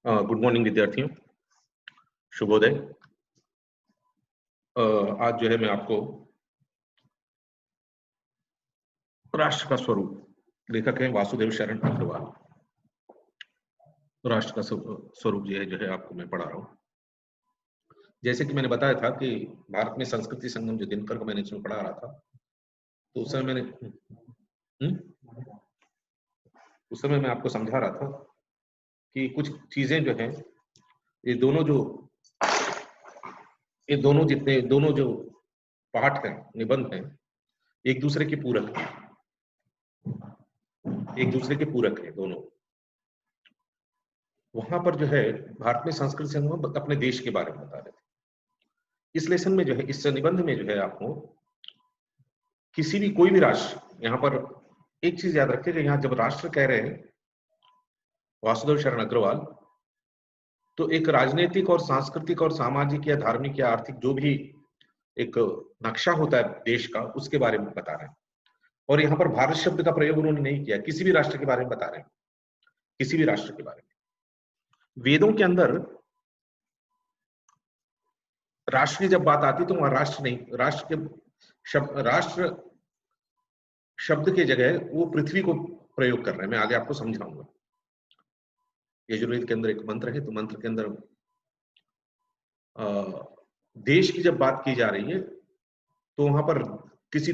Good morning विद्यार्थियों, शुभोदय। आज जो है मैं आपको राष्ट्र का स्वरूप, लेखक हैं वासुदेव शरण अग्रवाल। राष्ट्र का स्वरूप जो है आपको मैं पढ़ा रहा हूँ। जैसे कि मैंने बताया था कि भारत में संस्कृति संगम जो दिनकर को मैंने इसमें पढ़ा रहा था, तो उस समय उस समय मैं आपको समझा रहा था कि कुछ चीजें जो हैं, ये दोनों जो पाठ हैं, निबंध हैं, एक दूसरे के पूरक हैं दोनों। वहां पर जो है भारत में संस्कृति संगम अपने देश के बारे में बता रहे थे। इस लेसन में जो है, इस निबंध में जो है आपको कोई भी राष्ट्र, यहाँ पर एक चीज याद रखिएगा, यहाँ जब राष्ट्र कह रहे हैं वासुदेव शरण अग्रवाल, तो एक राजनीतिक और सांस्कृतिक और सामाजिक या धार्मिक या आर्थिक जो भी एक नक्शा होता है देश का, उसके बारे में बता रहे हैं। और यहाँ पर भारत शब्द का प्रयोग उन्होंने नहीं किया, किसी भी राष्ट्र के बारे में बता रहे हैं, किसी भी राष्ट्र के बारे में। वेदों के अंदर राष्ट्र की जब बात आती तो वहां राष्ट्र नहीं, राष्ट्र शब्द के जगह वो पृथ्वी को प्रयोग कर रहे हैं। मैं आगे आपको समझाऊंगा। यजुर्वेद के अंदर एक मंत्र है, तो मंत्र के अंदर देश की जब बात की जा रही है तो वहां पर किसी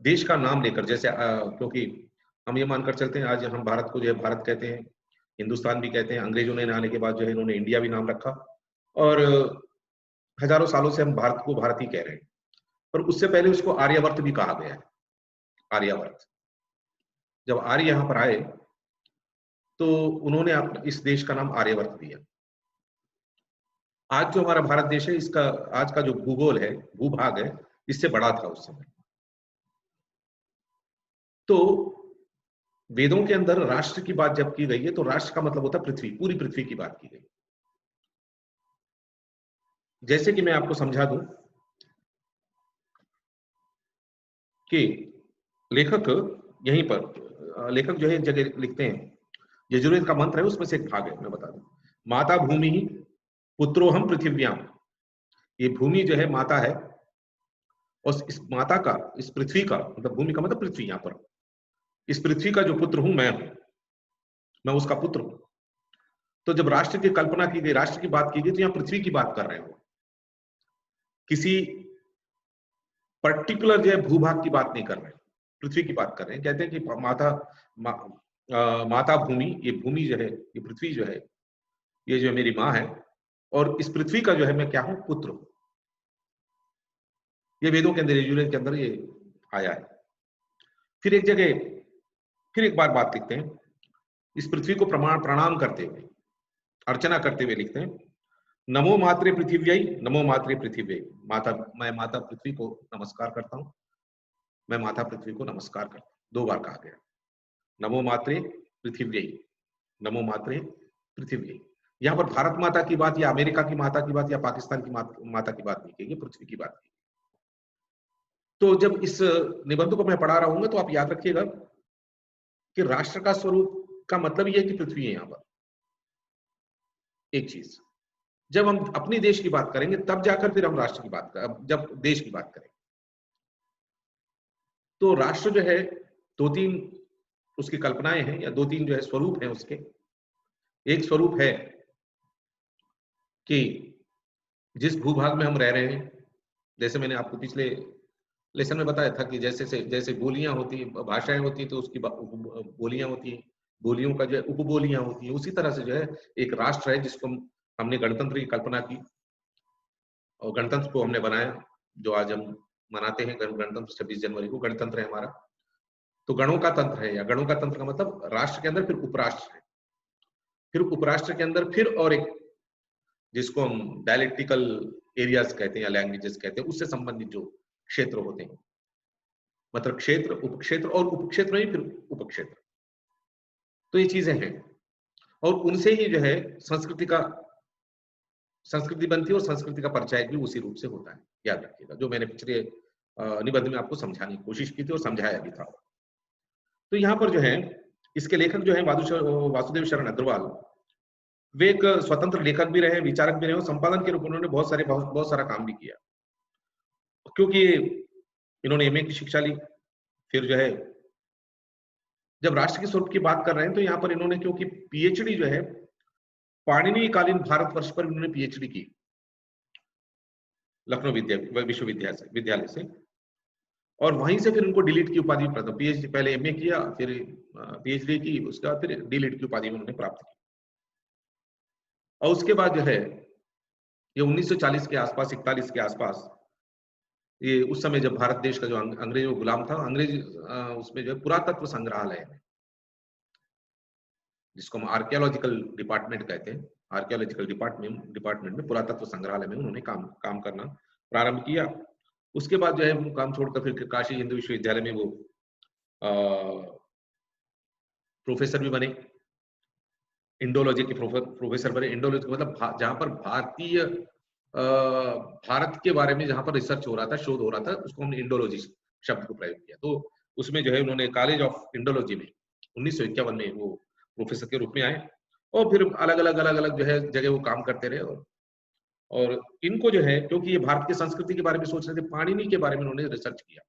देश का नाम लेकर, जैसे क्योंकि हम ये मानकर चलते हैं, आज हम भारत को जो है भारत कहते हैं, हिंदुस्तान भी कहते हैं। अंग्रेजों ने आने के बाद जो है इन्होंने इंडिया भी नाम रखा, और हजारों सालों से हम भारत को भारत ही कह रहे हैं। पर उससे पहले उसको आर्यावर्त भी कहा गया है। आर्यावर्त, जब आर्य यहां पर आए तो उन्होंने इस देश का नाम आर्यावर्त दिया। आज जो हमारा भारत देश है, इसका आज का जो भूगोल है, भूभाग है, इससे बड़ा था उस समय। तो वेदों के अंदर राष्ट्र की बात जब की गई है तो राष्ट्र का मतलब होता है पृथ्वी, पूरी पृथ्वी की बात की गई। जैसे कि मैं आपको समझा दूं कि लेखक यहीं पर लेखक जो है जगह लिखते हैं, यजुर्वेद का मंत्र है, उसमें से एक भाग है, मैं बता दूं। माता भूमि पुत्रोहम पृथिव्याम, ये भूमि जो है माता है, और इस माता का, इस पृथ्वी का मतलब, भूमि का मतलब पृथ्वी, यहां पर इस पृथ्वी का जो पुत्र हूं मैं उसका पुत्र हूं। तो जब राष्ट्र की कल्पना की गई, राष्ट्र की बात की गई, तो यहां पृथ्वी की बात कर रहे हो, किसी पर्टिकुलर जो है भूभाग की बात नहीं कर रहे हैं, पृथ्वी की बात कर रहे हैं। कहते हैं कि माता भूमि, ये भूमि जो है, ये पृथ्वी जो है, ये जो मेरी माँ है, और इस पृथ्वी का जो है मैं क्या हूं, पुत्र हूं। ये वेदों के अंदर, यजुर्वेद के अंदर ये आया है। फिर एक बार बात लिखते हैं, इस पृथ्वी को प्रणाम करते हुए, अर्चना करते हुए लिखते हैं, नमो मात्रे पृथिव्यै, नमो मात्रे पृथिव्यै। मैं माता पृथ्वी को नमस्कार करता हूं, मैं माता पृथ्वी को नमस्कार करता हूं। 2 बार कहा गया, नमो मात्रे पृथिव्यै, नमो मात्रे पृथिव्यै। यहाँ पर भारत माता की बात या अमेरिका की माता की बात या पाकिस्तान की माता की बात नहीं की, पृथ्वी की बात की। तो जब इस निबंध को मैं पढ़ा रहा हूँ तो आप याद रखिएगा कि राष्ट्र का स्वरूप का मतलब यह है कि पृथ्वी है। यहाँ पर एक चीज, जब हम अपने देश की बात करेंगे तब जाकर फिर हम राष्ट्र की बात करें, जब देश की बात करें तो राष्ट्र जो है 2-3 उसकी कल्पनाएं हैं, या 2-3 जो है स्वरूप हैं उसके। एक स्वरूप है कि जिस भूभाग में हम रह रहे हैं, जैसे मैंने आपको पिछले लेसन में बताया था कि जैसे बोलियां होती, भाषाएं होती, तो उसकी बोलियां होती हैं, बोलियों का जो है उपबोलियां होती है। उसी तरह से जो है एक राष्ट्र है जिसको हमने गणतंत्र की कल्पना की, और गणतंत्र को हमने बनाया, जो आज हम मनाते हैं गणतंत्र 26 जनवरी को, गणतंत्र है हमारा। तो गणों का तंत्र है, या गणों का तंत्र का मतलब राष्ट्र के अंदर फिर उपराष्ट्र है, फिर उपराष्ट्र के अंदर फिर और एक, जिसको हम डायलेक्टिकल एरियाज कहते हैं या लैंग्वेजेस कहते हैं, उससे संबंधित जो क्षेत्र होते हैं, मतलब क्षेत्र, उपक्षेत्र, और उपक्षेत्र नहीं फिर उपक्षेत्र। तो ये चीजें हैं, और उनसे ही जो है संस्कृति बनती है, और संस्कृति का परिचय भी उसी रूप से होता है। याद रखिएगा, जो मैंने पिछले निबंध में आपको समझाने की कोशिश की थी और समझाया भी था। तो यहाँ पर जो है इसके लेखक जो है वासुदेव शरण अग्रवाल, वे एक स्वतंत्र लेखक भी रहे, विचारक भी रहे और संपादन के रूप में उन्होंने बहुत सारा काम भी किया। क्योंकि इन्होंने एमए की शिक्षा ली, फिर जो है जब राष्ट्र के स्वरूप की बात कर रहे हैं तो यहाँ पर इन्होंने क्योंकि पीएचडी जो है पाणिनि कालीन भारतवर्ष पर इन्होंने पीएचडी की लखनऊ विश्वविद्यालय से, और वहीं से फिर उनको डीलिट की उपाधि प्राप्त, पीएचडी पहले एमए किया, फिर पीएचडी की, उसके बाद फिर डीलिट की उपाधि उन्होंने प्राप्त की। और उसके बाद जो है ये 1940 के आसपास, 41 के आसपास, ये उस समय जब भारत देश का जो अंग्रेजों गुलाम था, अंग्रेज उसमें जो है पुरातत्व संग्रहालय में, जिसको हम आर्कियोलॉजिकल डिपार्टमेंट कहते हैं, आर्कियोलॉजिकल डिपार्टमेंट में पुरातत्व संग्रहालय में उन्होंने काम करना प्रारंभ किया। उसके बाद जो है वो काम छोड़कर फिर काशी हिंदू विश्वविद्यालय में वो प्रोफेसर भी बने, इंडोलॉजी के प्रोफेसर बने। इंडोलॉजी मतलब जहां पर भारत के बारे में जहां पर रिसर्च हो रहा था, शोध हो रहा था, उसको हमने इंडोलॉजी शब्द को प्रयोग किया। तो उसमें जो है उन्होंने कॉलेज ऑफ इंडोलॉजी में 1951 में वो प्रोफेसर के रूप में आए, और फिर अलग अलग जो है जगह वो काम करते रहे। और इनको जो है क्योंकि ये भारत की संस्कृति के बारे में सोच रहे थे, पाणिनि के बारे में उन्होंने रिसर्च किया।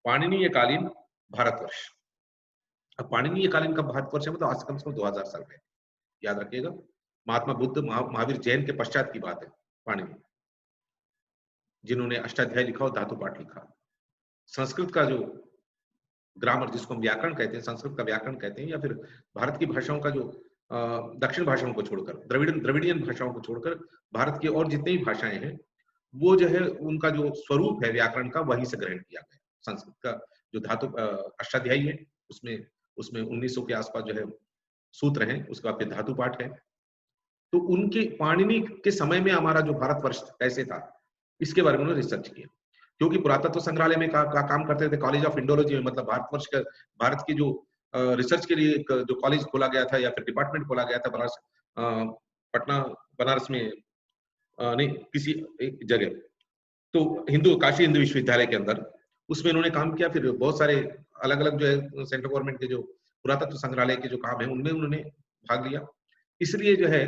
पाणिनीय कालीन भारतवर्ष, अब पाणिनीय कालीन का भारतवर्ष है, मतलब आज कम से कम 2000 साल पहले, याद रखिएगा। महात्मा बुद्ध, महावीर जैन के पश्चात की बात है पाणिनि, जिन्होंने अष्टाध्यायी लिखा और धातु पाठ लिखा। संस्कृत का जो ग्रामर, जिसको हम व्याकरण कहते हैं, संस्कृत का व्याकरण कहते हैं, या फिर भारत की भाषाओं का जो दक्षिण भाषाओं को छोड़कर, द्रविडियन भाषाओं को छोड़कर भारत की और जितनी भी भाषाएं हैं, वो जो है उनका जो स्वरूप है व्याकरण का, वहीं से ग्रहण किया गया। संस्कृत का जो धातु अष्टाध्यायी है, उसमें 1900 के आसपास जो है सूत्र हैं, उसके बाद फिर धातु पाठ है। तो उनके पाणिनि के समय में हमारा जो भारतवर्ष कैसे था, इसके बारे में उन्होंने रिसर्च किया। क्योंकि पुरातत्व संग्रहालय में काम करते थे, कॉलेज ऑफ इंडोलॉजी में, मतलब भारतवर्ष का, भारत की जो रिसर्च के लिए एक जो कॉलेज खोला गया था या फिर डिपार्टमेंट खोला गया था पटना, बनारस में नहीं, किसी एक जगह, तो काशी हिंदू विश्वविद्यालय के अंदर, उसमें इन्होंने काम किया। फिर बहुत सारे अलग अलग जो है सेंट्रल गवर्नमेंट के जो पुरातत्व संग्रहालय के जो काम है उनमें उन्होंने भाग लिया। इसलिए जो है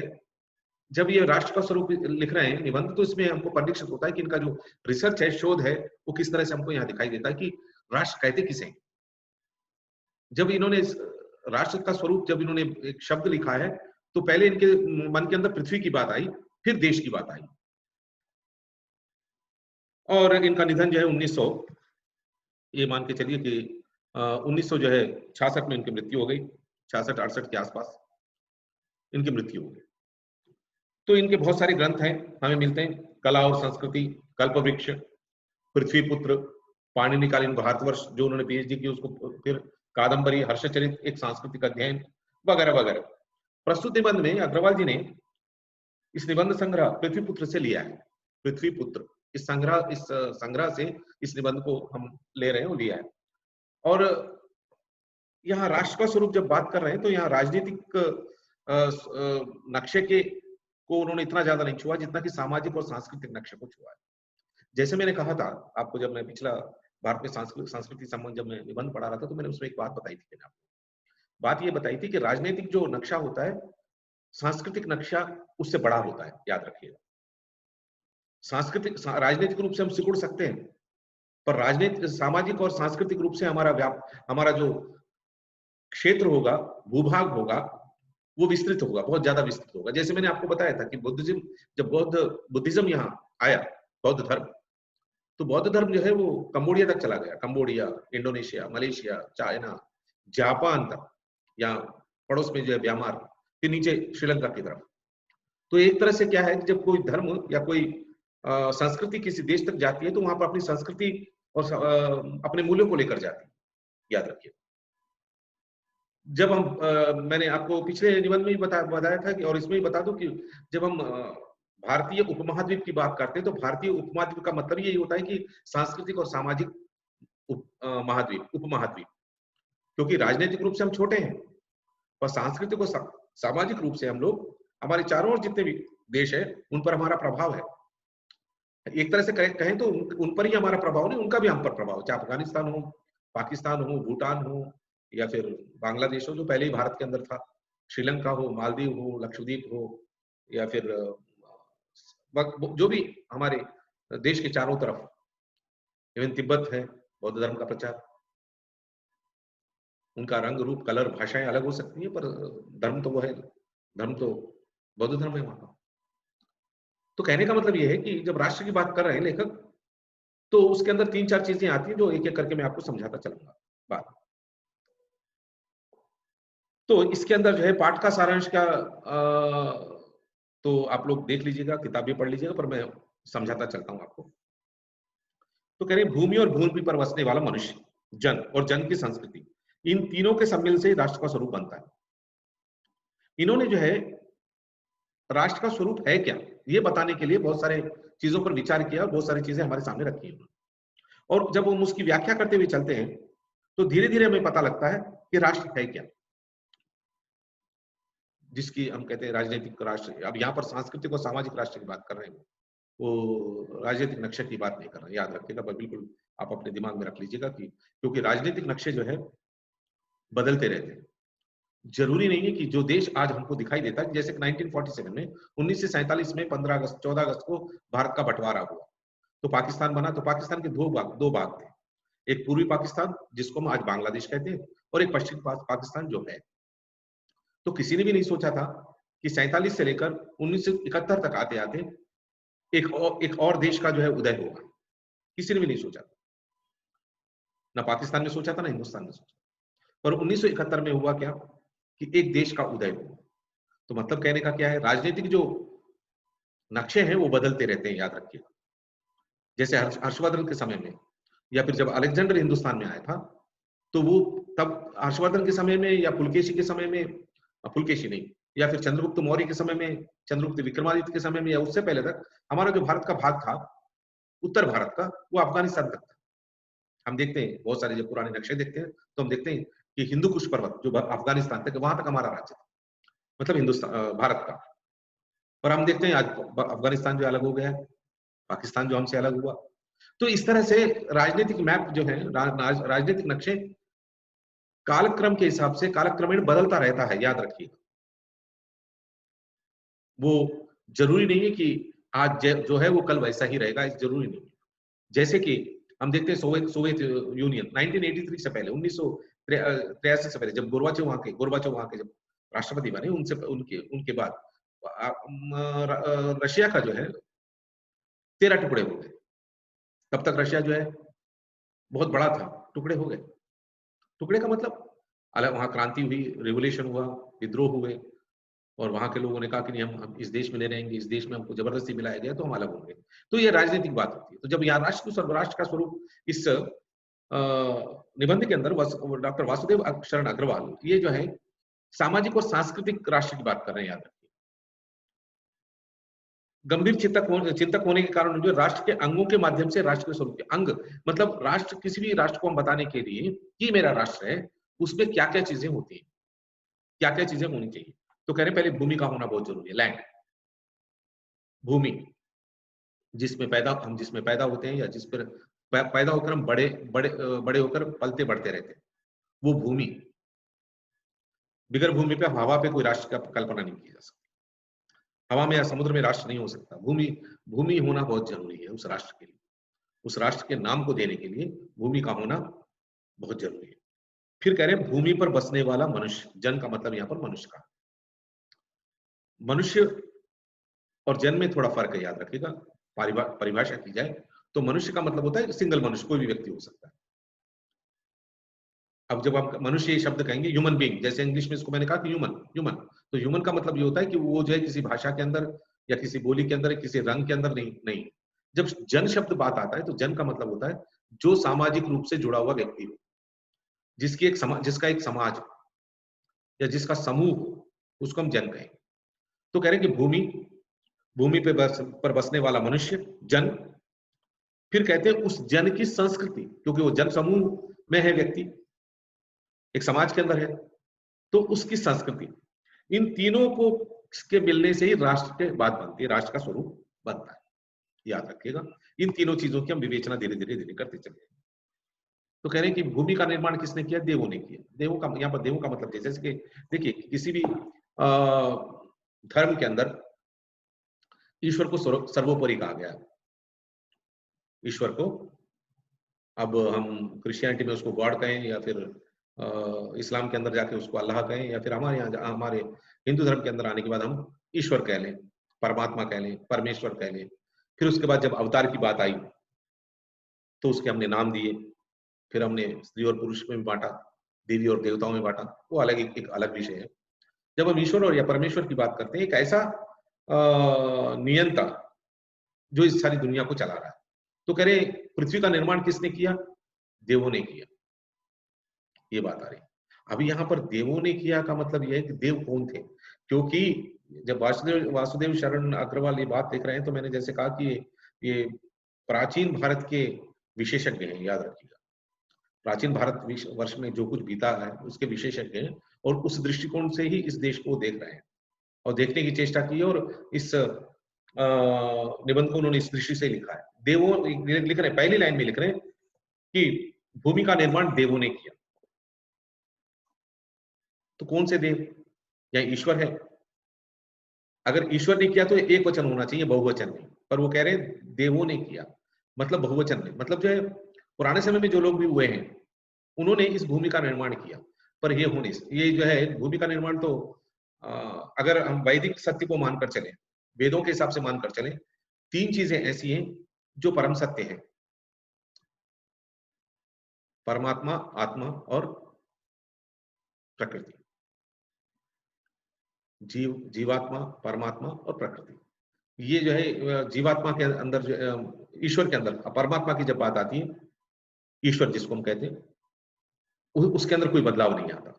जब ये राष्ट्र का स्वरूप लिख रहे हैं निबंध, तो इसमें हमको परिलक्षित होता है कि इनका जो रिसर्च है, शोध है, वो किस तरह से हमको यहाँ दिखाई देता है कि राष्ट्र कहते किसे हैं। जब इन्होंने राष्ट्र का स्वरूप, जब इन्होंने एक शब्द लिखा है, तो पहले इनके मन के अंदर पृथ्वी की बात आई, फिर देश की बात आई। और इनका निधन जो है 1900, ये मान के चलिए कि 1900 जो है 66 में इनकी मृत्यु हो गई, 66-68 के आसपास इनकी मृत्यु हो गई। तो इनके बहुत सारे ग्रंथ हैं हमें मिलते हैं, कला और संस्कृति, कल्पवृक्ष, पृथ्वीपुत्र, पाणिनिकालीन भारतवर्ष जो उन्होंने पीएचडी की, उसको फिर कादम्बरी, हर्षचरित, एक सांस्कृतिक अध्ययन, वगैरह वगैरह। प्रस्तुत निबंध में अग्रवाल जी ने इस निबंध संग्रह पृथ्वीपुत्र से लिया है। पृथ्वीपुत्र इस संग्रह से इस निबंध को हम ले रहे हैं, वो लिया है। और यहाँ राष्ट्र का स्वरूप जब बात कर रहे हैं, तो यहाँ राजनीतिक नक्शे के को उन्होंने इतना ज्यादा नहीं छुआ जितना कि सामाजिक और सांस्कृतिक नक्शे को छुआ है। जैसे मैंने कहा था आपको, जब मैं पिछला भारत में सांस्कृतिक संबंध जब मैं निबंध पढ़ा रहा था, तो मैंने उसमें एक बात बताई थी। मैंने आपको बात ये बताई थी कि राजनीतिक जो नक्शा होता है, सांस्कृतिक नक्शा उससे बड़ा होता है, याद रखिएगा। राजनीतिक रूप से हम सिकुड़ सकते हैं, पर राजनीतिक, सामाजिक और सांस्कृतिक रूप से हमारा जो क्षेत्र होगा, भूभाग होगा, वो विस्तृत होगा, बहुत ज्यादा विस्तृत होगा। जैसे मैंने आपको बताया था कि जब बुद्धिज्म यहाँ आया, बौद्ध धर्म, तो बौद्ध धर्म जो है वो कंबोडिया तक चला गया। Cambodia, Indonesia, Malaysia, China, Japan तक, या पड़ोस में जो है म्यांमार, फिर नीचे श्रीलंका की तरफ। तो एक तरह से क्या है कि जब कोई धर्म या कोई संस्कृति किसी देश तक जाती है, तो वहां पर अपनी संस्कृति और अपने मूल्यों को लेकर जाती है, याद रखिए। जब हम मैंने आपको पिछले निबंध में भी बताया था कि, और इसमें भी बता दूं कि जब हम भारतीय उपमहाद्वीप की बात करते हैं, तो भारतीय उपमहाद्वीप का मतलब यही होता है कि सांस्कृतिक और सामाजिक उपमहाद्वीप, क्योंकि राजनीतिक रूप से हम छोटे हैं, पर सांस्कृतिक और सामाजिक रूप से हम लोग, हमारे चारों ओर जितने भी देश है, उन पर हमारा प्रभाव है। एक तरह से कहें तो उन पर ही हमारा प्रभाव नहीं, उनका भी हम पर प्रभाव, चाहे अफगानिस्तान हो, पाकिस्तान हो, भूटान हो, या फिर बांग्लादेश हो जो पहले ही भारत के अंदर था, श्रीलंका हो, मालदीव हो, लक्षद्वीप हो, या फिर जो भी हमारे देश के चारों तरफ, इवन तिब्बत है, बौद्ध धर्म का प्रचार, उनका रंग रूप कलर भाषाएं अलग हो सकती है, पर धर्म तो वो है, धर्म तो बौद्ध धर्म है वहां का। तो कहने का मतलब ये है कि जब राष्ट्र की बात कर रहे हैं लेखक, तो उसके अंदर 3-4 चीजें आती हैं जो एक एक करके मैं आपको समझाता चलूंगा बात। तो इसके अंदर जो है पाठ का सारांश क्या, तो आप लोग देख लीजिएगा, किताबें पढ़ लीजिएगा, पर मैं समझाता चलता हूं आपको। तो कह रहे हैं भूमि और भूमि पर बसने वाला मनुष्य, जन और जन की संस्कृति, इन तीनों के सम्मिलन से राष्ट्र का स्वरूप बनता है। इन्होंने जो है राष्ट्र का स्वरूप है क्या, ये बताने के लिए बहुत सारे चीजों पर विचार किया और बहुत सारी चीजें हमारे सामने रखी हैं। और जब हम उसकी व्याख्या करते हुए चलते हैं तो धीरे धीरे हमें पता लगता है कि राष्ट्र है क्या, जिसकी हम कहते हैं राजनीतिक राष्ट्र। अब यहाँ पर सांस्कृतिक और सामाजिक राष्ट्र की बात कर रहे हैं, वो राजनीतिक नक्शे की बात नहीं कर रहे, याद रखिएगा, पर बिल्कुल आप अपने दिमाग में रख लीजिएगा कि क्योंकि राजनीतिक नक्शे जो है बदलते रहते हैं। जरूरी नहीं है कि जो देश आज हमको दिखाई देता है, जैसे 1947 में 1947 में 14 अगस्त को भारत का बंटवारा हुआ, तो पाकिस्तान बना। तो पाकिस्तान के दो भाग थे, एक पूर्वी पाकिस्तान जिसको हम आज बांग्लादेश कहते हैं, और एक पश्चिमी पाकिस्तान जो है। तो किसी ने भी नहीं सोचा था कि 47 से लेकर 1971 तक आते आते एक और देश का जो है उदय होगा। किसी ने भी नहीं सोचा, ना पाकिस्तान ने सोचा था, ना हिंदुस्तान ने सोचा। पर 1971 में हुआ क्या कि एक देश का उदय हुआ। तो मतलब कहने का क्या है, राजनीतिक जो नक्शे हैं वो बदलते रहते हैं, याद रखिए। जैसे हर्षवर्धन के समय में, या फिर जब अलेक्जेंडर हिंदुस्तान में आया था, तो वो तब हर्षवर्धन के समय में या पुलकेशी के समय में, पुलकेशी नहीं, या फिर चंद्रगुप्त मौर्य के समय में, चंद्रगुप्त विक्रमादित्य के समय में, या उससे पहले तक हमारा जो भारत का भाग था, उत्तर भारत का, वो अफगानिस्तान तक था। हम देखते हैं बहुत सारे जब पुराने नक्शे देखते हैं तो हम देखते हैं कि हिंदू कुश पर्वत जो अफगानिस्तान तक, वहां तक हमारा राज्य था, मतलब हिंदुस्तान भारत का। और हम देखते हैं आज अफगानिस्तान जो अलग हो गया है, पाकिस्तान जो हमसे अलग हुआ। तो इस तरह से राजनीतिक मैप जो है, राजनीतिक नक्शे कालक्रम के हिसाब से कालक्रमेण बदलता रहता है, याद रखिएगा। वो जरूरी नहीं है कि आज जो है वो कल वैसा ही रहेगा, जरूरी नहीं है। जैसे कि हम देखते हैं सोवियत यूनियन 1983 से पहले, 1983 से पहले, जब गोरबाचोव वहां के जब राष्ट्रपति बने, उनसे उनके बाद रशिया का जो है 13 टुकड़े हो गए। तब तक रशिया जो है बहुत बड़ा था, टुकड़े हो गए। टुकड़े का मतलब अलग, वहां क्रांति हुई, रिवोल्यूशन हुआ, विद्रोह हुए, और वहां के लोगों ने कहा कि नहीं, हम इस देश में नहीं रहेंगे, इस देश में हमको जबरदस्ती मिलाया गया तो हम अलग होंगे। तो ये राजनीतिक बात होती है। तो जब यहाँ राष्ट्र का स्वरूप इस निबंध के अंदर डॉक्टर वासुदेव शरण अग्रवाल ये जो है सामाजिक और सांस्कृतिक राष्ट्र की बात कर रहे हैं, याद रखिए। गंभीर चिंतक होने के कारण जो राष्ट्र के अंगों के माध्यम से राष्ट्र के स्वरूप के अंग, मतलब राष्ट्र, किसी भी राष्ट्र को हम बताने के लिए कि मेरा राष्ट्र है, उसमें क्या क्या चीजें होती हैं, क्या क्या चीजें होनी चाहिए। तो कह रहे पहले भूमि का होना बहुत जरूरी है, लैंड, भूमि जिसमें पैदा होते हैं, या जिस पर पैदा होकर हम बड़े होकर पलते बढ़ते रहते हैं, वो भूमि। बिगर भूमि पे, हवा पे कोई राष्ट्र का कल्पना नहीं की जा सकती। हवा में या समुद्र में राष्ट्र नहीं हो सकता। भूमि होना बहुत जरूरी है उस राष्ट्र के लिए, उस राष्ट्र के नाम को देने के लिए भूमि का होना बहुत जरूरी है। फिर कह रहे हैं भूमि पर बसने वाला मनुष्य, जन का मतलब यहाँ पर मनुष्य का। मनुष्य और जन में थोड़ा फर्क है, याद रखिएगा। परिभाषा की जाए तो मनुष्य का मतलब होता है सिंगल मनुष्य, कोई भी व्यक्ति हो सकता है। अब जब आप मनुष्य ये शब्द कहेंगे, ह्यूमन बीइंग, जैसे इंग्लिश में इसको मैंने कहा कि ह्यूमन, तो ह्यूमन का मतलब ये होता है कि वो जो है किसी भाषा के अंदर या किसी बोली के अंदर, किसी रंग के अंदर नहीं। जब जन शब्द बात आता है तो जन का मतलब होता है जो सामाजिक रूप से जुड़ा हुआ व्यक्ति हो, जिसका एक समाज या जिसका समूह हो, उसको हम जन कहेंगे। तो कह रहे हैं कि भूमि पर बसने वाला मनुष्य, जन। फिर कहते हैं उस जन की संस्कृति, क्योंकि वो जन समूह में है व्यक्ति, एक समाज के अंदर है, तो उसकी संस्कृति। इन तीनों को के मिलने से ही राष्ट्र के बात बनती है, राष्ट्र का स्वरूप बनता है, याद रखिएगा। इन तीनों चीजों की हम विवेचना धीरे धीरे करते चले। तो कह रहे हैं कि भूमि का निर्माण किसने किया? देवों ने किया। देवों का, यहाँ पर देवों का मतलब जैसे कि देखिए किसी भी धर्म के अंदर ईश्वर को सर्वोपरि कहा गया। ईश्वर को अब हम क्रिश्चियनिटी में उसको गॉड कहें या फिर इस्लाम के अंदर जाके उसको अल्लाह कहें या फिर हमारे यहाँ हमारे हिंदू धर्म के अंदर आने के बाद हम ईश्वर कह लें, परमात्मा कह लें, परमेश्वर कह लें। फिर उसके बाद जब अवतार की बात आई तो उसके हमने नाम दिए, फिर हमने स्त्री और पुरुष में भी बांटा, देवी और देवताओं में बांटा, वो अलग एक अलग विषय है। जब हम ईश्वर और या परमेश्वर की बात करते हैं, एक ऐसा नियंता जो इस सारी दुनिया को चला रहा है। तो कह रहे पृथ्वी का निर्माण किसने किया? देवों ने किया, ये बात आ रही। अभी यहाँ पर देवों ने किया का मतलब यह है कि देव कौन थे? क्योंकि जब वासुदेव शरण अग्रवाल ये बात देख रहे हैं, तो मैंने जैसे कहा कि ये प्राचीन भारत के विशेषज्ञ हैं, याद रखिएगा। प्राचीन भारत वर्ष में जो कुछ बीता है उसके विशेषज्ञ हैं, और उस दृष्टिकोण से ही इस देश को देख रहे हैं और देखने की चेष्टा की है, और इस निबंध को उन्होंने इस दृष्टि से लिखा है। देवों लिख रहे हैं, पहली लाइन में लिख रहे हैं कि भूमि का निर्माण देवों ने किया। तो कौन से देव? या ईश्वर है? अगर ईश्वर ने किया तो एक वचन होना चाहिए, बहुवचन नहीं, पर वो कह रहे हैं देवों ने किया, मतलब बहुवचन में। मतलब जो है पुराने समय में जो लोग भी हुए हैं उन्होंने इस भूमि का निर्माण किया। पर ये होने ये जो है भूमि का निर्माण तो अगर हम वैदिक सत्य को मानकर चले, वेदों के हिसाब से मानकर चले, तीन चीजें ऐसी हैं जो परम सत्य है: परमात्मा, आत्मा और प्रकृति। जीवात्मा, परमात्मा और प्रकृति। ये जो है जीवात्मा के अंदर जो ईश्वर के अंदर, परमात्मा की जब बात आती है, ईश्वर जिसको हम कहते हैं, उसके अंदर कोई बदलाव नहीं आता।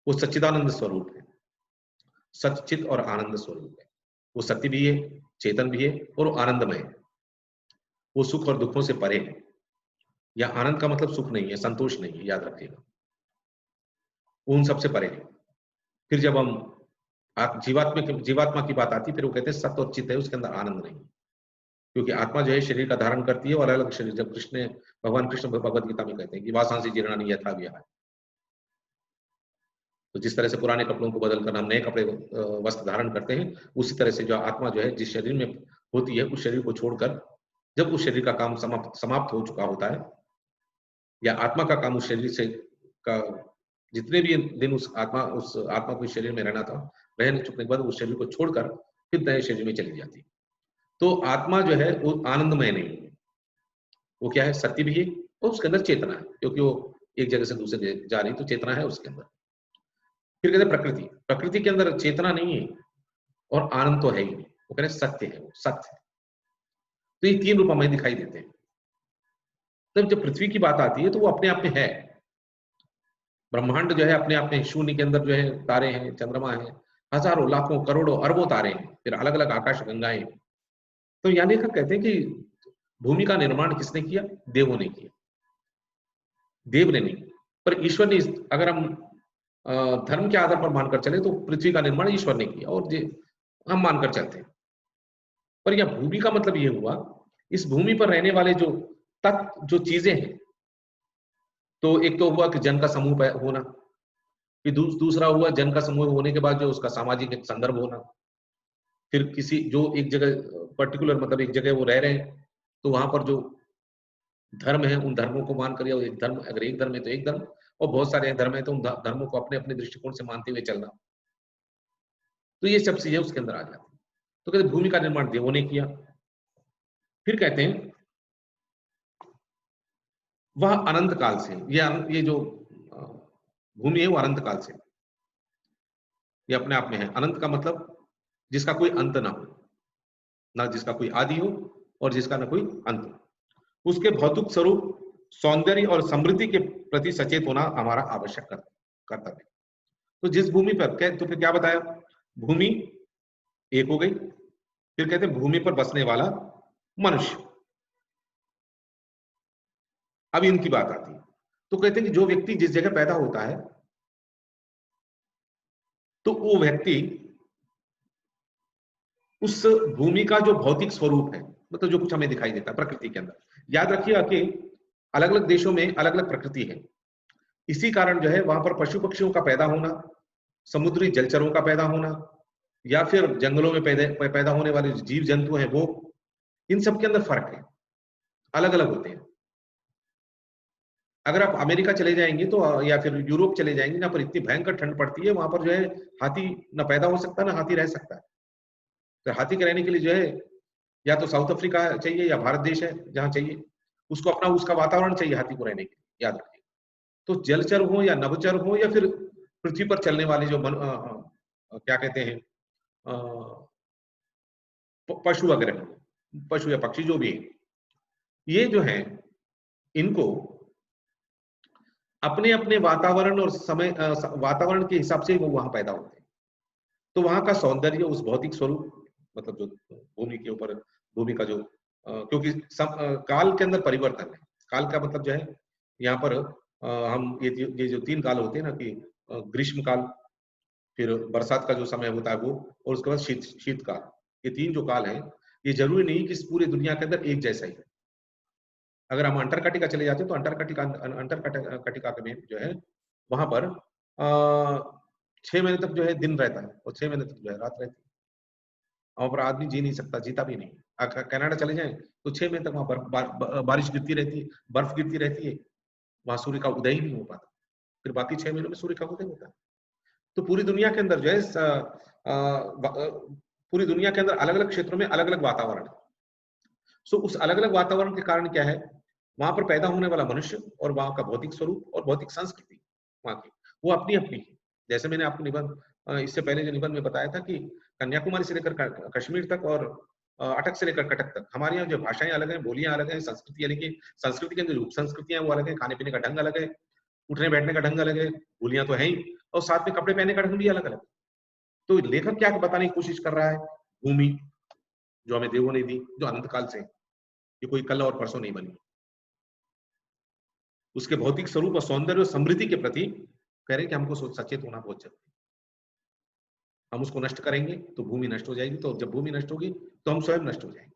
वो सच्चिदानंद स्वरूप है, सच्चित और आनंद स्वरूप है। वो सत्य भी है, चेतन भी है और वो आनंदमय है। वो सुख और दुखों से परे है। या आनंद का मतलब सुख नहीं है, संतोष नहीं है, याद रखिएगा। वो उन सबसे परे है। फिर जब हम जीवात्मा की बात आती है, फिर वो कहते हैं सत्य और चित्त है, उसके अंदर आनंद नहीं। क्योंकि आत्मा जो है शरीर का धारण करती है और अलग अलग शरीर, जब भगवान कृष्ण भगवद गीता में कहते हैं कि वासांसी जीर्णानि यथा विहाय। तो जिस तरह से पुराने कपड़ों को बदलकर हम नए कपड़े वस्त्र धारण करते हैं, उसी तरह से जो आत्मा जो है जिस शरीर में होती है, उस शरीर को छोड़कर जब उस शरीर का काम समाप्त हो चुका होता है, या आत्मा का काम उस शरीर से का जितने भी दिन उस आत्मा को इस शरीर में रहना था, रहने चुकने के बाद उस शरीर को छोड़कर फिर नए शरीर में चली जाती है। तो आत्मा जो है वो आनंदमय नहीं है, वो क्या है? सत्य भी है और उसके अंदर चेतना है, क्योंकि वो एक जगह से दूसरे जगह जा रही, तो चेतना है उसके अंदर। फिर कहते हैं प्रकृति। प्रकृति के अंदर चेतना नहीं है और आनंद तो है ही नहीं, वो कह रहे सत्य है, वो सत्य है। तो ये तीन रूप हमें दिखाई देते हैं। तब जब पृथ्वी की बात आती है तो वो अपने आप में है। ब्रह्मांड जो है अपने आप में, शून्य के अंदर जो है तारे हैं, चंद्रमा है, हजारों लाखों करोड़ों अरबों तारे हैं, फिर अलग अलग आकाश गंगाएं। तो यहाँ लेखक कहते हैं कि भूमि का निर्माण किसने किया? देवों ने किया, देव ने नहीं। पर ईश्वर ने, अगर हम धर्म के आधार पर मानकर चले तो पृथ्वी का निर्माण ईश्वर ने किया, और हम मानकर चलते हैं। पर यह भूमि का मतलब ये हुआ, इस भूमि पर रहने वाले जो तत्व, जो चीजें हैं। तो एक तो हुआ कि जन का समूह होना, फिर दूसरा हुआ जन का समूह होने के बाद जो उसका सामाजिक एक संदर्भ होना। फिर किसी जो एक जगह पर्टिकुलर, मतलब एक जगह वो रह रहे हैं, तो वहां पर जो धर्म है उन धर्मों को मानकर, या एक धर्म, अगर एक धर्म है तो एक धर्म, और बहुत सारे धर्म है तो उन धर्मों को अपने अपने दृष्टिकोण से मानते हुए चलना। तो ये सब चीजें उसके अंदर आ जाती है। तो कहते भूमि का निर्माण देवों ने किया। फिर कहते हैं वह अनंत काल से, ये जो भूमि है वो अनंत काल से, ये अपने आप में है। अनंत का मतलब जिसका कोई अंत ना हो, ना जिसका कोई आदि हो और जिसका ना कोई अंत हो। उसके भौतिक स्वरूप, सौंदर्य और समृद्धि के प्रति सचेत होना हमारा आवश्यक कर्तव्य है। तो जिस भूमि पर तो फिर क्या बताया? भूमि एक हो गई। फिर कहते हैं भूमि पर बसने वाला मनुष्य। अब इनकी बात आती है। तो कहते हैं कि जो व्यक्ति जिस जगह पैदा होता है, तो वो व्यक्ति उस भूमि का जो भौतिक स्वरूप है, मतलब जो कुछ हमें दिखाई देता है प्रकृति के अंदर। याद रखिएगा कि अलग अलग देशों में अलग अलग प्रकृति है। इसी कारण जो है वहां पर पशु पक्षियों का पैदा होना, समुद्री जलचरों का पैदा होना, या फिर जंगलों में पैदा होने वाले जीव जंतु हैं वो, इन सब के अंदर फर्क है, अलग अलग होते हैं। अगर आप अमेरिका चले जाएंगे तो या फिर यूरोप चले जाएंगे जहां पर इतनी भयंकर ठंड पड़ती है, वहां पर जो है हाथी न पैदा हो सकता ना हाथी रह सकता है। तो हाथी के रहने के लिए जो है या तो साउथ अफ्रीका चाहिए या भारत देश है जहां चाहिए, उसको अपना उसका वातावरण चाहिए हाथी को रहने के लिए, याद रखिए। तो जलचर हो या नभचर हो या फिर पृथ्वी पर चलने वाले जो क्या कहते हैं पशु वगैरह, पशु या पक्षी जो भी है, ये जो है इनको अपने अपने वातावरण और समय वातावरण के हिसाब से वो वहां पैदा होते हैं। तो वहां का सौंदर्य, उस भौतिक स्वरूप, मतलब जो भूमि के ऊपर, भूमि का जो क्योंकि काल के अंदर परिवर्तन है। काल का मतलब जो है यहाँ पर हम ये जो 3 काल होते हैं ना कि ग्रीष्म काल, फिर बरसात का जो समय होता है वो, और उसके बाद शीतकाल, ये 3 जो काल हैं, ये जरूरी नहीं कि इस पूरी दुनिया के अंदर एक जैसा ही है। अगर हम अंटार्कटिका चले जाते हैं तो अंटार्कटिका में जो है वहां पर 6 महीने तक जो है दिन रहता है और 6 महीने तक जो है रात रहती है। वहां पर आदमी जी नहीं सकता, जीता भी नहीं। कनाडा चले जाएं तो 6 महीने तक वहां बारिश गिरती रहती है, बर्फ गिरती रहती है, वहां सूर्य का उदय ही नहीं हो पाता। फिर बाकी 6 महीनों में सूर्य का उदय होता है। तो पूरी दुनिया के अंदर जो है पूरी दुनिया के अंदर अलग अलग क्षेत्रों में अलग अलग वातावरण है। सो उस अलग अलग वातावरण के कारण क्या है, वहां पर पैदा होने वाला मनुष्य और वहां का भौतिक स्वरूप और भौतिक संस्कृति वहां की, वो अपनी अपनी है। जैसे मैंने आपको निबंध इससे पहले जो निबंध में बताया था कि कन्याकुमारी से लेकर कश्मीर तक और अटक से लेकर कटक तक हमारे यहाँ जो भाषाएं अलग हैं, बोलियां अलग हैं, संस्कृति अलग है, संस्कृति के अंदर जो संस्कृतियां वो अलग है, खाने पीने का ढंग अलग है, उठने बैठने का ढंग अलग है, बोलियां तो है ही, और साथ में कपड़े पहनने का ढंग भी अलग अलग। तो लेखक क्या बताने की कोशिश कर रहा है, भूमि जो हमें देवों ने दी, जो अनंत काल से, ये कोई कल और परसों नहीं बनी, उसके भौतिक स्वरूप और सौंदर्य और समृद्धि के प्रति कह रहे हैं कि हमको सचेत होना बहुत जरूरी है। हम उसको नष्ट करेंगे तो भूमि नष्ट हो जाएगी, तो जब भूमि नष्ट होगी तो हम स्वयं नष्ट हो जाएंगे।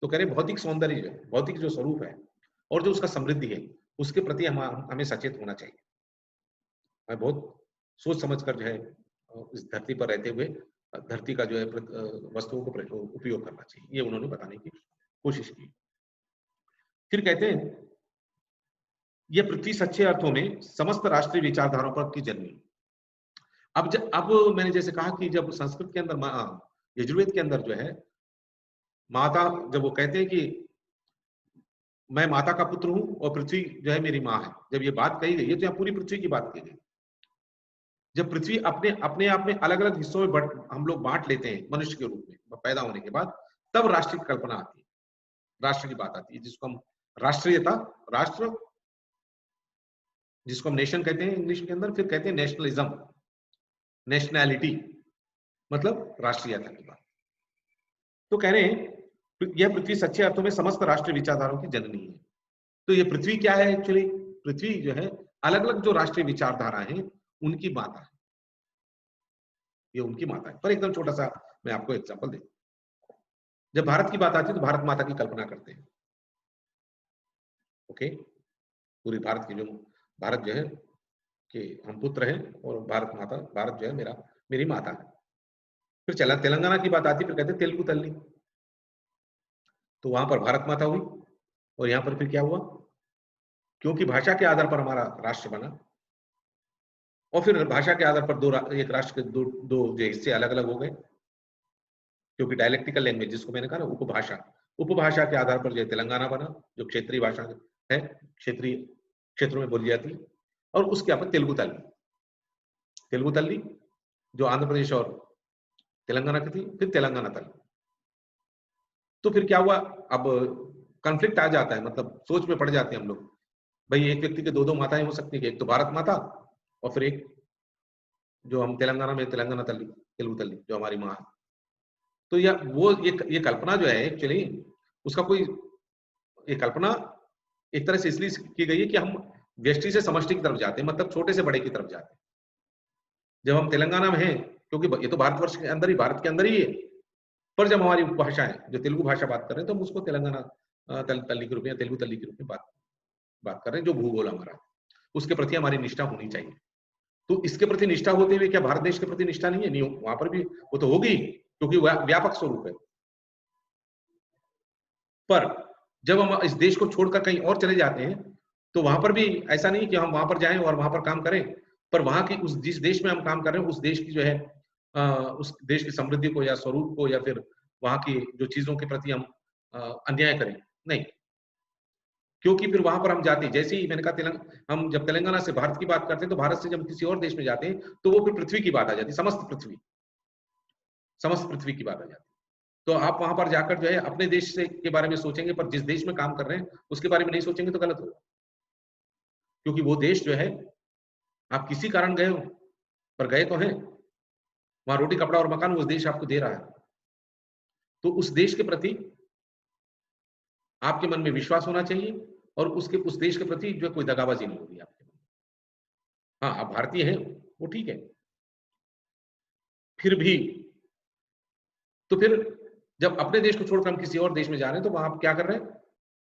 तो कह रहे भौतिक सौंदर्य जो है, भौतिक जो स्वरूप है और जो उसका समृद्धि है, उसके प्रति हमें सचेत होना चाहिए। हमें बहुत सोच समझ कर जो है इस धरती पर रहते हुए धरती का जो है वस्तुओं को उपयोग करना चाहिए, ये उन्होंने बताने की कोशिश की। फिर कहते हैं ये पृथ्वी सच्चे अर्थों में समस्त राष्ट्रीय विचारधाराओं पर की जन्मी। अब मैंने जैसे कहा कि जब संस्कृत के अंदर यजुर्वेद के अंदर जो है माता, जब वो कहते हैं कि मैं माता का पुत्र हूं और पृथ्वी जो है मेरी माँ है, जब ये बात कही गई है तो यहाँ पूरी पृथ्वी की बात की गई। जब पृथ्वी अपने अपने आप में अलग अलग हिस्सों में हम लोग बांट लेते हैं मनुष्य के रूप में पैदा होने के बाद, तब राष्ट्र की कल्पना आती है, राष्ट्र की बात आती है, जिसको हम राष्ट्रीयता, राष्ट्र जिसको हम नेशन कहते हैं इंग्लिश के अंदर, फिर कहते हैं नेशनलिज्म, नेशनैलिटी मतलब राष्ट्रीयता की बात। तो कह रहे हैं यह पृथ्वी सच्चे अर्थों में समस्त राष्ट्रीय विचारधाराओं की जननी है। तो ये पृथ्वी क्या है एक्चुअली, पृथ्वी जो है अलग अलग जो राष्ट्रीय विचारधारा है उनकी माता है, ये उनकी माता है। पर एकदम छोटा सा मैं आपको एग्जांपल देता हूं। जब भारत की बात आती है तो भारत माता की कल्पना करते हैं, ओके, पूरी भारत की जो भारत जो है कि हम पुत्र हैं और भारत माता, भारत जो है मेरी माता है। फिर चला तेलंगाना की बात आती है, फिर कहते हैं तेलुगु तल्ली, तो वहां पर भारत माता हुई। और यहाँ पर फिर क्या हुआ, क्योंकि भाषा के आधार पर हमारा राष्ट्र बना, और फिर भाषा के आधार पर एक राष्ट्र के दो जो हिस्से अलग अलग हो गए, क्योंकि डायलेक्टिकल लैंग्वेज जिसको मैंने कहा ना उपभाषा, उपभाषा के आधार पर जो तेलंगाना बना, जो क्षेत्रीय भाषा है, क्षेत्रीय क्षेत्रों में बोली जाती है। और उसके बाद तेलुगु तल्ली, तेलुगु तल्ली जो आंध्र प्रदेश और तेलंगाना की थी, फिर तेलंगाना तल्ली। तो फिर क्या हुआ, अब कॉन्फ्लिक्ट आ जाता है, मतलब सोच में पड़ जाते हैं हम लोग, भाई एक व्यक्ति के दो माताएं हो सकती है, एक तो भारत माता और फिर एक जो हम तेलंगाना में तेलंगाना तल्ली, तेलुगु तल्ली जो हमारी माँ है। तो ये कल्पना जो है एक्चुअली उसका कोई, ये कल्पना एक तरह से इसलिए की गई है कि हम व्यष्टि से समष्टि की तरफ जाते हैं, मतलब छोटे से बड़े की तरफ जाते हैं। जब हम तेलंगाना में हैं, क्योंकि ये तो भारतवर्ष के अंदर ही, भारत के अंदर ही है, पर जब हमारी उपभाषा है जो तेलुगु भाषा बात कर रहे हैं तो हम उसको तेलंगाना तल्ली के रूप में, तेलुगु तल्ली के रूप में बात कर रहे हैं, जो भूगोल हमारा, उसके प्रति हमारी निष्ठा होनी चाहिए। तो इसके प्रति निष्ठा होते हुए क्या भारत देश के प्रति निष्ठा नहीं है? नहीं, वहां पर भी वो तो होगी, क्योंकि व्यापक स्वरूप है। पर जब हम इस देश को छोड़कर कहीं और चले जाते हैं, तो वहां पर भी ऐसा नहीं कि हम वहां पर जाएं और वहां पर काम करें, पर वहां की उस जिस देश में हम काम कर रहे हैं उस देश की जो है उस देश की समृद्धि को या स्वरूप को या फिर वहां की जो चीजों के प्रति हम अन्याय करें, नहीं। क्योंकि फिर वहां पर हम जाते हैं, जैसे ही मैंने कहा हम जब तेलंगाना से भारत की बात करते हैं, तो भारत से जब किसी और देश में जाते हैं तो वो फिर पृथ्वी की बात आ जाती है, समस्त पृथ्वी की बात आ जाती है। तो आप वहां पर जाकर जो है अपने देश से के बारे में सोचेंगे, पर जिस देश में काम कर रहे हैं उसके बारे में नहीं सोचेंगे तो गलत होगा। क्योंकि वो देश जो है, आप किसी कारण गए हो, पर गए तो हैं। वहां रोटी कपड़ा और मकान उस देश आपको दे रहा है, तो उस देश के प्रति आपके मन में विश्वास होना चाहिए और उस देश के प्रति जो है कोई दगाबाजी नहीं होगी आपके मन में। हाँ, आप भारतीय हैं, वो ठीक है। फिर भी तो फिर जब अपने देश को छोड़कर हम किसी और देश में जा रहे हैं, तो वहां आप क्या कर रहे हैं?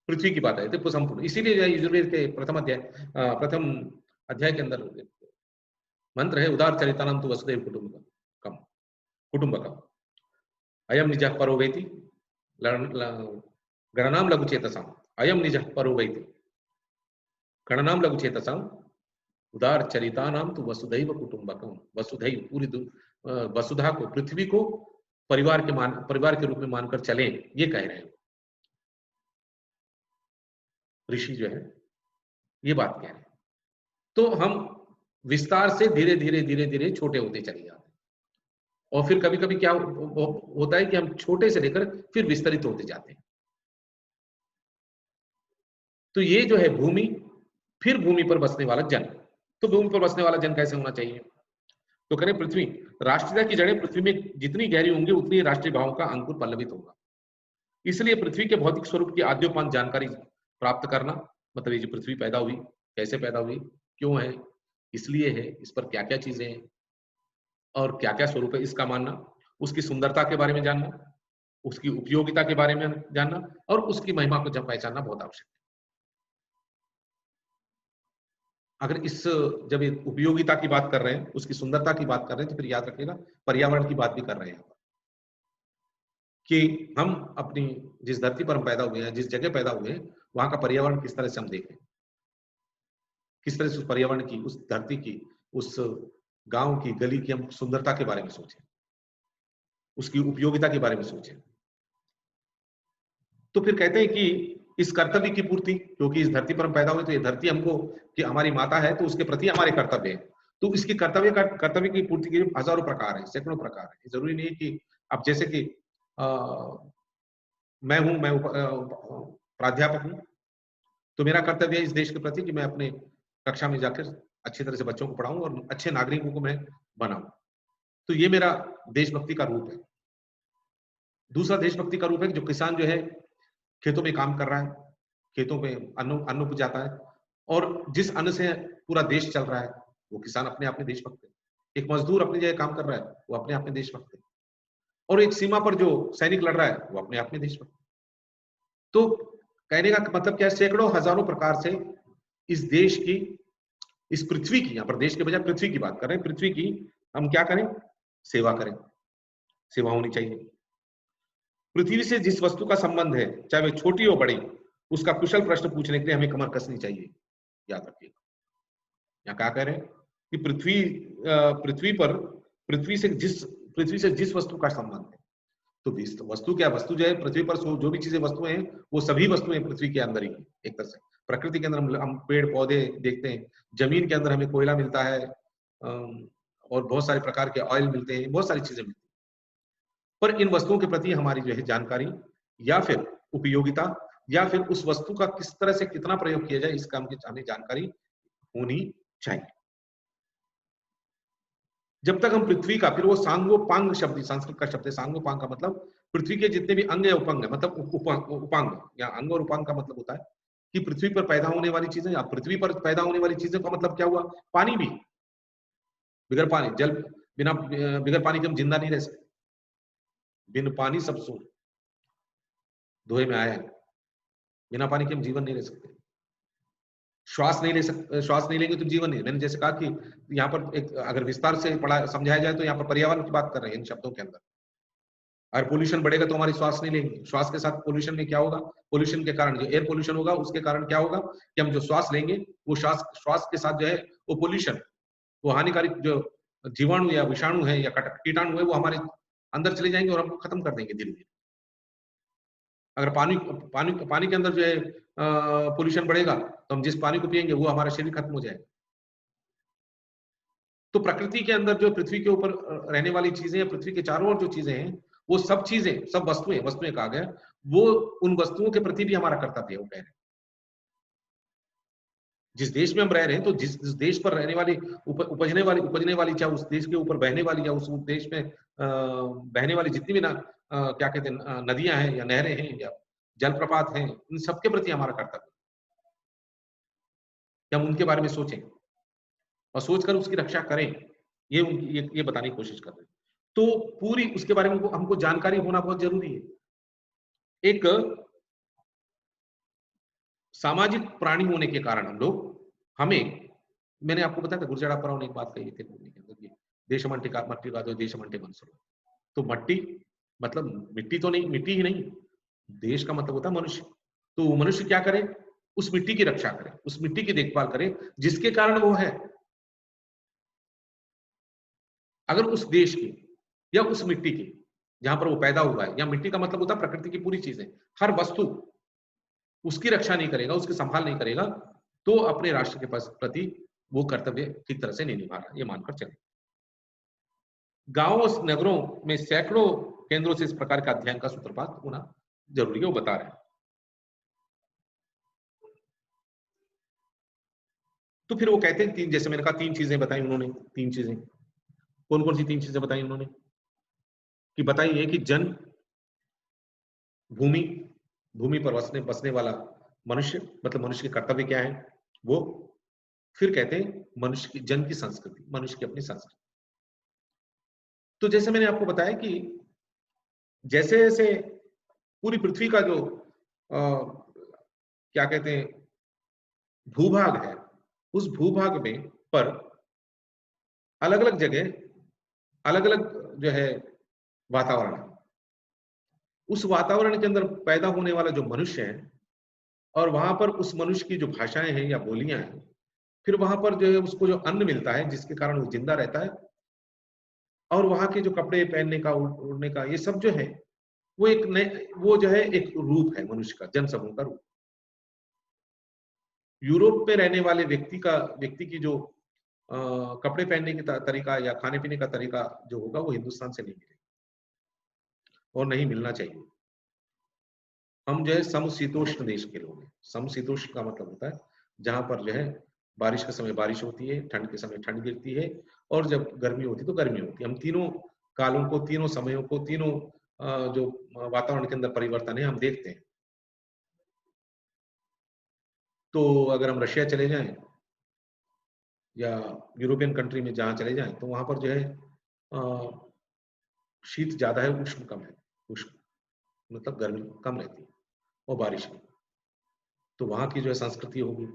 पृथ्वी की बात है, तो संपूर्ण। इसीलिए जो है यजुर्वेद के प्रथम अध्याय के अंदर मंत्र है, उदार चरितानाम तो वसुदेव कुटुंबकम अयम निजः परो वेति गणनाम लघुचेतसाम अयम निजः परो वेति गणनाम लघुचेतसाम उदार चरितानाम तो वसुधैव कुटुंबकम। वसुधैव पूरी वसुधा को, पृथ्वी को परिवार के रूप में मानकर चले, ये कह रहे हैं ऋषि जो है, ये बात कह रहे हैं। तो हम विस्तार से धीरे धीरे धीरे धीरे छोटे होते चले जाते हैं, और फिर कभी कभी क्या होता है कि हम छोटे से लेकर फिर विस्तरित होते जाते हैं। तो ये जो है भूमि, फिर भूमि पर बसने वाला जन। तो भूमि पर बसने वाला जन कैसे होना चाहिए? तो करें पृथ्वी, राष्ट्रीयता की जड़ें पृथ्वी में जितनी गहरी होंगी उतनी राष्ट्रीय भावों का अंकुर पल्लवित होगा। इसलिए पृथ्वी के भौतिक स्वरूप की आद्योपांत जानकारी प्राप्त करना, मतलब ये जो पृथ्वी पैदा हुई, कैसे पैदा हुई, क्यों है, इसलिए है, इस पर क्या क्या चीजें हैं और क्या क्या स्वरूप है इसका मानना, उसकी सुंदरता के बारे में जानना, उसकी उपयोगिता के बारे में जानना और उसकी महिमा को जब पहचानना बहुत आवश्यक है। अगर इस जब ये उपयोगिता की बात कर रहे हैं, उसकी सुंदरता की बात कर रहे हैं, तो फिर याद रखिएगा पर्यावरण की बात भी कर रहे हैं कि हम अपनी जिस धरती पर हम पैदा हुए हैं, जिस जगह पैदा हुए हैं, वहां का पर्यावरण किस तरह से हम देखें, किस तरह से उस पर्यावरण की, उस धरती की, उस गांव की, गली की हम सुंदरता के बारे में सोचें, उसकी उपयोगिता के बारे में सोचें। तो फिर कहते हैं कि इस कर्तव्य की पूर्ति, क्योंकि इस धरती पर हम पैदा हुए, तो ये धरती हमको कि हमारी माता है, तो उसके प्रति हमारे कर्तव्य है। तो इसकी कर्तव्य की पूर्ति के हजारों प्रकार है, सैकड़ों प्रकार है। जरूरी नहीं है कि अब जैसे कि मैं प्राध्यापक हूं, तो मेरा कर्तव्य है इस देश के प्रति कि मैं अपने कक्षा में जाकर अच्छी तरह से बच्चों को पढ़ाऊं और अच्छे नागरिकों को मैं बनाऊं। तो ये मेरा देशभक्ति का रूप है। दूसरा देशभक्ति का रूप है जो किसान जो है खेतों में काम कर रहा है, खेतों में अन्न उपजाता है, और जिस अन्न से पूरा देश चल रहा है, वो किसान अपने आप में देशभक्त है। एक मजदूर अपनी जगह काम कर रहा है, वो अपने आप में देशभक्त है। और एक सीमा पर जो सैनिक लड़ रहा है, वो अपने आप में देशभक्त है। तो कहने का मतलब क्या है, सैकड़ों हजारों प्रकार से इस देश की, इस पृथ्वी की, यहाँ पर देश के बजाय पृथ्वी की बात कर रहे हैं, पृथ्वी की हम क्या करें? सेवा करें, सेवा होनी चाहिए। पृथ्वी से जिस वस्तु का संबंध है, चाहे वह छोटी हो बड़ी, उसका कुशल प्रश्न पूछने के लिए हमें कमर कसनी चाहिए। याद रखिएगा, यहाँ क्या कह रहे हैं कि पृथ्वी पर पृथ्वी से जिस वस्तु का संबंध है, तो वस्तु क्या, वस्तु जो है पृथ्वी पर जो भी चीजें वस्तुएं हैं, वो सभी वस्तुएं पृथ्वी के अंदर ही है। एक तरह से प्रकृति के अंदर हम पेड़ पौधे देखते हैं, जमीन के अंदर हमें कोयला मिलता है, और बहुत सारे प्रकार के ऑयल मिलते हैं, बहुत सारी चीजें मिलती हैं। पर इन वस्तुओं के प्रति हमारी जो है जानकारी या फिर उपयोगिता या फिर उस वस्तु का किस तरह से कितना प्रयोग किया जाए, इसका हमें जानकारी होनी चाहिए। जब तक हम पृथ्वी का, फिर वो सांगोपांग शब्द, संस्कृत का शब्द है सांगोपांग, का मतलब पृथ्वी के जितने भी अंग या उपंग है, मतलब उपांग या अंग और उपांग का मतलब होता है कि पृथ्वी पर पैदा होने वाली चीजें, या पृथ्वी पर पैदा होने वाली चीजों का मतलब क्या हुआ? पानी भी, बगैर पानी जल, बगैर पानी के हम जिंदा नहीं रह सकते। बिन पानी सब सून, दोहे में आया है, बिना पानी के हम जीवन नहीं रह सकते। श्वास नहीं लेंगे तो जीवन नहीं। मैंने जैसे कहा कि यहाँ पर एक अगर विस्तार से पढ़ा समझाया जाए तो यहाँ पर पर्यावरण की बात कर रहे हैं इन शब्दों के अंदर। अगर पोल्यूशन बढ़ेगा तो हमारी श्वास नहीं लेंगे, श्वास के साथ पोल्यूशन में क्या होगा, पोल्यूशन के कारण जो एयर पोल्यूशन होगा उसके कारण क्या होगा कि हम जो श्वास लेंगे वो श्वास के साथ जो है वो पोल्यूशन, वो हानिकारक जो जीवाणु या विषाणु है या कीटाणु है वो हमारे अंदर चले जाएंगे और हमको खत्म कर देंगे धीरे धीरे। अगर पानी के अंदर जो है पोल्यूशन बढ़ेगा तो हम जिस पानी को पिएंगे वो हमारा शरीर खत्म हो जाएगा। तो प्रकृति के अंदर जो पृथ्वी के ऊपर रहने वाली चीजें या पृथ्वी के चारों ओर जो चीजें हैं वो सब चीजें, सब वस्तुएं कहा गया, वो उन वस्तुओं के प्रति भी हमारा कर्तव्य है। वो कह रहे हैं जिस देश में हम रह रहे हैं तो जिस देश पर रहने वाली उपजने वाली चाहे उस देश के ऊपर बहने वाली या उस देश में बहने वाली जितनी भी क्या कहते हैं नदियां हैं या नहरें हैं या जलप्रपात हैं, इन सबके प्रति हमारा कर्तव्य कि हम उनके बारे में सोचें और सोचकर उसकी रक्षा करें। ये बताने की कोशिश कर रहे हैं। तो पूरी उसके बारे में हमको जानकारी होना बहुत जरूरी है। एक सामाजिक प्राणी होने के कारण हम लोग मैंने आपको बताया था गुरजाड़ा ने एक बात कही थी के अंदर, देशमंटे का मट्टी का देशमंटे मनसुर। तो मट्टी मतलब मिट्टी ही नहीं, देश का मतलब होता है मनुष्य। तो मनुष्य क्या करे, उस मिट्टी की रक्षा करे, उस मिट्टी की देखभाल करे जिसके कारण वो है। अगर उस देश की या उस मिट्टी की जहां पर वो पैदा हुआ है, या मिट्टी का मतलब होता है प्रकृति की पूरी चीजें, हर वस्तु उसकी रक्षा नहीं करेगा, उसकी संभाल नहीं करेगा, तो अपने राष्ट्र के प्रति वो कर्तव्य ठीक तरह से नहीं निभा रहा, ये मानकर चले। गांवों नगरों में सैकड़ों केंद्रों से इस प्रकार का अध्ययन का सूत्रपात होना जरूरी है, वो बता रहे हैं। तो फिर वो कहते हैं जैसे मैंने कहा 3 चीजें बताई उन्होंने। 3 चीजें कौन कौन सी 3 चीजें बताई उन्होंने कि बताई है कि जन, भूमि पर बसने वाला मनुष्य, मतलब मनुष्य के कर्तव्य क्या है वो। फिर कहते हैं मनुष्य की, जन की संस्कृति, मनुष्य की अपनी संस्कृति। तो जैसे मैंने आपको बताया कि जैसे जैसे पूरी पृथ्वी का जो क्या कहते हैं भूभाग है, उस भूभाग में पर अलग अलग जगह अलग अलग जो है वातावरण है। उस वातावरण के अंदर पैदा होने वाला जो मनुष्य है और वहां पर उस मनुष्य की जो भाषाएं हैं या बोलियां हैं, फिर वहां पर जो है उसको जो अन्न मिलता है जिसके कारण वो जिंदा रहता है, और वहां के जो कपड़े पहनने का, उड़ने का, ये सब जो है वो जो है एक रूप है मनुष्य का, जन समूह का रूप। यूरोप में रहने वाले व्यक्ति की जो कपड़े पहनने का तरीका या खाने पीने का तरीका जो होगा वो हिंदुस्तान से नहीं मिलेगा और नहीं मिलना चाहिए। हम जो है समशीतोष्ण देश के लोग हैं। समशीतोष्ण का मतलब होता है जहां पर जो है बारिश के समय बारिश होती है, ठंड के समय ठंड गिरती है, और जब गर्मी होती है तो गर्मी होती है। हम तीनों कालों को, तीनों समयों को, तीनों जो वातावरण के अंदर परिवर्तन है हम देखते हैं। तो अगर हम रशिया चले जाएं या यूरोपियन कंट्री में जहां चले जाएं तो वहां पर जो है शीत ज्यादा है, उष्ण कम है। उष्ण मतलब गर्मी कम रहती है और बारिश नहीं। तो वहां की जो है संस्कृति होगी,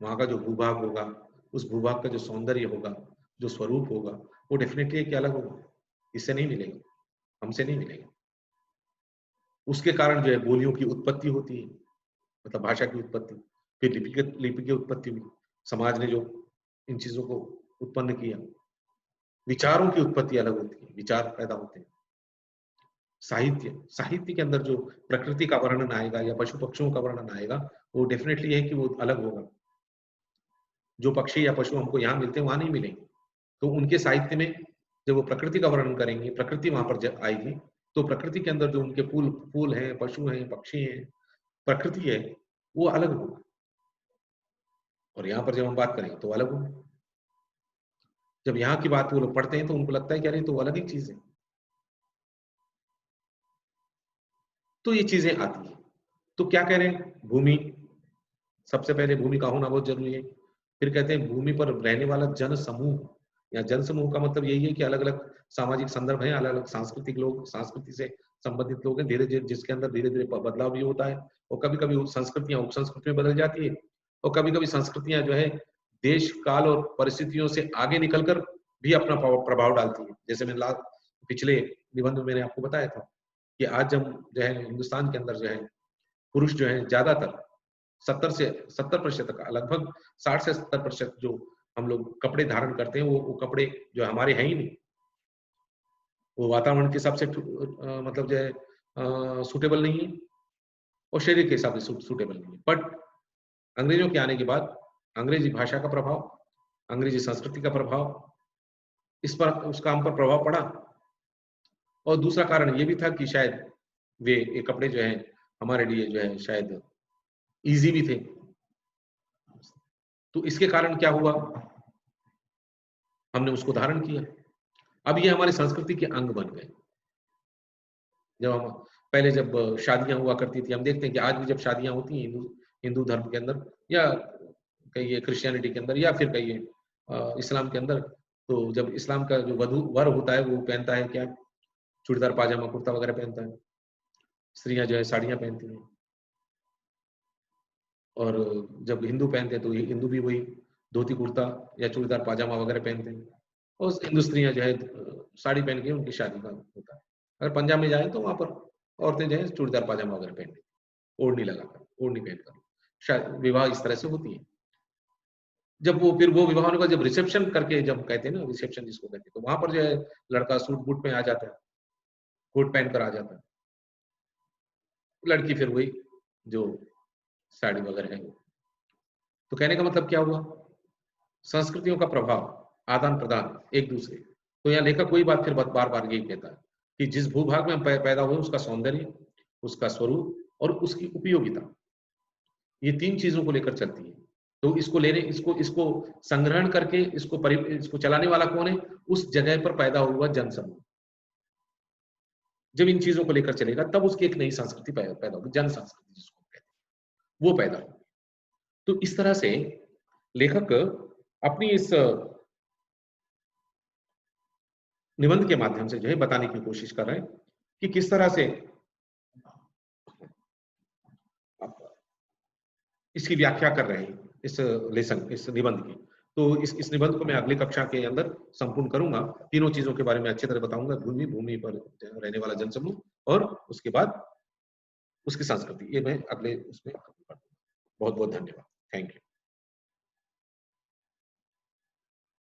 वहां का जो भूभाग होगा, उस भूभाग का जो सौंदर्य होगा, जो स्वरूप होगा, वो डेफिनेटली एक अलग होगा, इससे नहीं मिलेगा, हमसे नहीं मिलेगा। उसके कारण जो है बोलियों की उत्पत्ति होती है, मतलब भाषा की उत्पत्ति, फिर लिपि की उत्पत्ति हुई, समाज ने जो इन चीजों को उत्पन्न किया। विचारों की उत्पत्ति अलग होती है, विचार पैदा होते हैं। साहित्य के अंदर जो प्रकृति का वर्णन आएगा या पशु पक्षियों का वर्णन आएगा, वो डेफिनेटली है कि वो अलग होगा। जो पक्षी या पशु हमको यहाँ मिलते हैं वहां नहीं मिलेंगे। तो उनके साहित्य में जब वो प्रकृति का वर्णन करेंगे, प्रकृति वहां पर आएगी, तो प्रकृति के अंदर जो उनके फूल हैं, पशु हैं, पक्षी हैं, प्रकृति है, वो अलग होगा। और यहाँ पर जब हम बात करें तो अलग होगा। जब यहाँ की बात वो लोग पढ़ते हैं तो उनको लगता है कि अरे तो अलग ही चीज है। तो ये चीजें आती है। तो क्या कह रहे हैं, भूमि, सबसे पहले भूमि का होना बहुत जरूरी है। फिर कहते हैं भूमि पर रहने वाला जन समूह, या जन समूह का मतलब यही है कि अलग अलग सामाजिक संदर्भ है, अलग अलग सांस्कृतिक लोग, संस्कृति से संबंधित लोग हैं, धीरे धीरे जिसके अंदर धीरे धीरे बदलाव भी होता है, और कभी कभी संस्कृतियां उपसंस्कृति में बदल जाती है, और कभी-कभी संस्कृतियां जो है देश काल और परिस्थितियों से आगे निकलकर भी अपना प्रभाव डालती है। जैसे मैंने पिछले निबंध में मैंने आपको बताया था कि आज हम जो है हिंदुस्तान के अंदर जो है पुरुष जो है ज्यादातर 70% तक, लगभग 60 से 70% जो हम लोग कपड़े धारण करते हैं वो कपड़े जो हमारे हैं ही नहीं, वो वातावरण के हिसाब से मतलब जो है सूटेबल नहीं है और शरीर के हिसाब से सूटेबल नहीं है। बट अंग्रेजों के आने के बाद अंग्रेजी भाषा का प्रभाव, अंग्रेजी संस्कृति का प्रभाव, इस पर उस काम पर प्रभाव पड़ा। और दूसरा कारण ये भी था कि शायद ये कपड़े जो हैं हमारे लिए जो है शायद इजी भी थे। तो इसके कारण क्या हुआ, हमने उसको धारण किया। अब ये हमारी संस्कृति के अंग बन गए। जब हम पहले जब शादियां हुआ करती थी, हम देखते हैं कि आज भी जब शादियां होती हैं हिंदू धर्म के अंदर या कहिए क्रिश्चियनिटी के अंदर या फिर कहिए इस्लाम के अंदर, तो जब इस्लाम का जो वर होता है वो पहनता है क्या, चूड़ीदार पाजामा कुर्ता वगैरह पहनता है। स्त्रियां जो है साड़ियां पहनती हैं। और जब हिंदू पहनते हैं तो हिंदू भी वही धोती कुर्ता या चूड़ीदार पाजामा वगैरह पहनते हैं। और हिंदू स्त्रियां जो है साड़ी पहन के उनकी शादी का होता है। अगर पंजाब में जाए तो वहां पर औरतें जो है चूड़ीदार पाजामा वगैरह पहन के, ओढ़नी लगाकर, ओढ़नी पहनकर शायद विवाह इस तरह से होती है। जब वो फिर वो विवाह होने के बाद जब रिसेप्शन करके, जब कहते हैं ना रिसेप्शन जिसको कहते हैं, तो वहां पर जो है लड़का सूट बूट में आ जाता है, कोट पहन कर आ जाता है, लड़की फिर वही जो साड़ी वगैरह है। तो कहने का मतलब क्या हुआ, संस्कृतियों का प्रभाव, आदान प्रदान एक दूसरे। तो यहाँ लेखक कोई बात फिर बार बार यही कहता है कि जिस भूभाग में हम पैदा हुए उसका सौंदर्य, उसका स्वरूप और उसकी उपयोगिता, ये 3 चीजों को लेकर चलती है। तो इसको इसको संग्रहण करके इसको चलाने वाला कौन है, उस जगह पर पैदा हुआ जनसमूह। जब इन चीजों को लेकर चलेगा तब उसकी एक नई संस्कृति पैदा होगी, जन संस्कृति जिसको कहते हैं, वो पैदा होगी। तो इस तरह से लेखक अपनी इस निबंध के माध्यम से जो है बताने की कोशिश कर रहे हैं कि किस तरह से इसकी व्याख्या कर रहे हैं इस निबंध की। तो इस निबंध को मैं अगली कक्षा के अंदर संपूर्ण करूंगा। तीनों चीजों के बारे में अच्छी तरह बताऊंगा, भूमि पर रहने वाला जनसमूह और उसके बाद उसकी संस्कृति। ये मैं अगले उसमें बहुत बहुत धन्यवाद। Thank you.